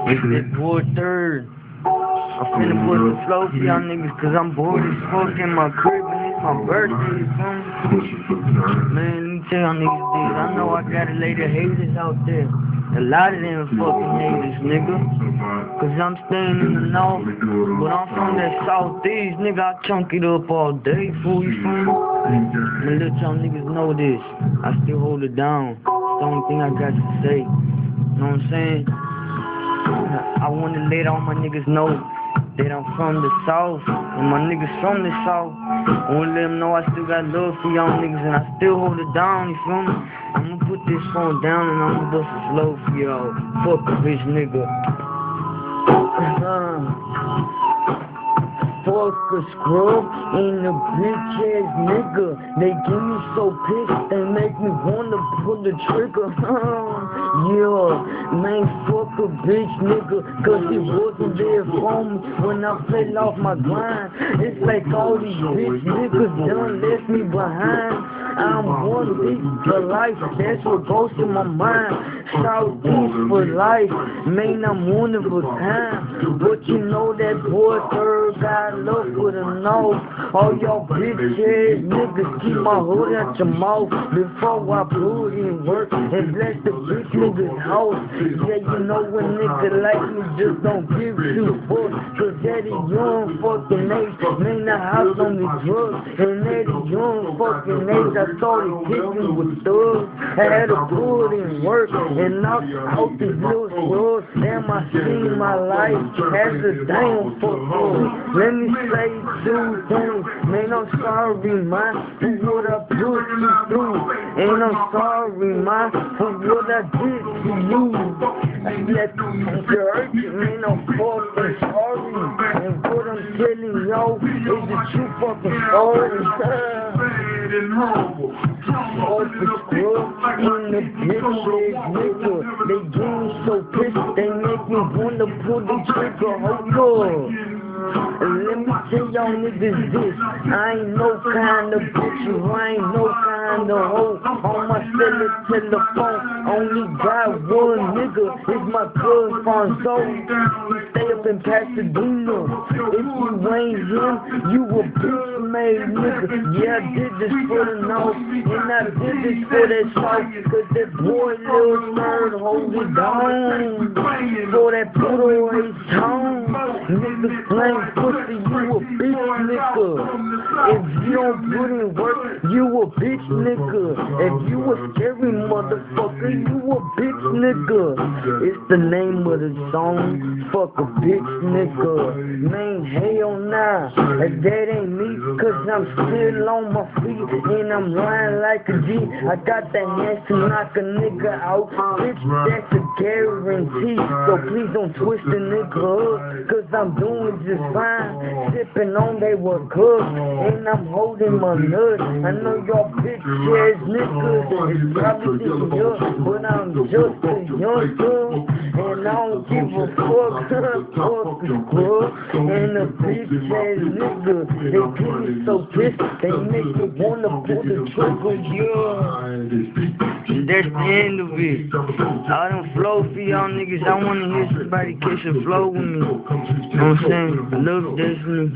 It's that boy third. I'm finna put the flow for y'all niggas cause I'm bored as fuck in my crib and it's my birthday, you feel me? Man, let me tell y'all niggas this. I know I got a lady haters out there. A lot of them fucking haters, nigga. Cause I'm staying in the north, but I'm from that southeast, nigga. I chunk it up all day, fool, you feel me? Man, let y'all niggas know this. I still hold it down. It's the only thing I got to say. You know what I'm saying? I wanna let all my niggas know that I'm from the south, and my niggas from the south. I wanna let them know I still got love for y'all niggas, and I still hold it down, you feel me? I'ma put this phone down and I'ma bust a flow for y'all. Fuck a bitch nigga. Fuck a scrub and a bitch ass nigga. They get me so pissed, they make me wanna pull the trigger. Yeah, man, fuck a bitch nigga, cause he wasn't there for me when I fell off my grind. It's like all these bitch niggas done left me behind. I'm one bitch for life, that's what goes to my mind. Southeast for life, man, I'm one of a kind. But you know that boy third got love for the north. All y'all bitch ass niggas keep my hood out your mouth before I put in work and bless the bitch niggas house. Yeah, you know when niggas like me just don't give two fucks, cause at a young fucking age, man, the house on the drugs. And at a young fucking age, I started kicking with thugs. I had to put in work and knock out these little scrubs. Damn, I seen my life as a damn fuck up. Let me say two things, man, I'm sorry, man, for what I put you through. And I'm sorry, man, for what I did to you. I let you hurt you, man, I'm fucking sorry. And what I'm telling y'all is the true fucking story. Fuck the scrub and the bitch ass nigga. They get me so pissed, they make me wanna pull the trigger. Hold up. Let me tell y'all niggas this, I ain't no kind of bitch, I ain't no kind of hoe. On my cellular telephone, only got one nigga, it's my cousin Fonzo. He stay up in Pasadena. If you ain't him, you a bitch made nigga. Yeah, I did this for the north, and I did this for that south, cause that boy Lil Nerd hold it down. For that poodle race town, niggas playing pussy, you a bitch nigga. If you don't put in work, you a bitch nigga. If you a scary motherfucker, you a bitch nigga. It's the name of the song, fuck a bitch nigga. Man, hell nah, that ain't me, cause I'm still on my feet, and I'm lying like a G. I got the hands to knock a nigga out, bitch, that's a guarantee. So please don't twist the nigga up, cause I'm doing just fine. Sipping on they were good, and I'm holding my nut. I know y'all bitch ass niggas is probably thinking up, but I'm just a youngster, and I don't give a fuck. Fuck the scrub and a bitch ass nigga. They get me so pissed, they make me wanna pull the trigger. Yeah, and that's the end of it. I don't flow for y'all niggas. I wanna hear somebody catch a flow with me. You know what I'm saying? I love Destiny.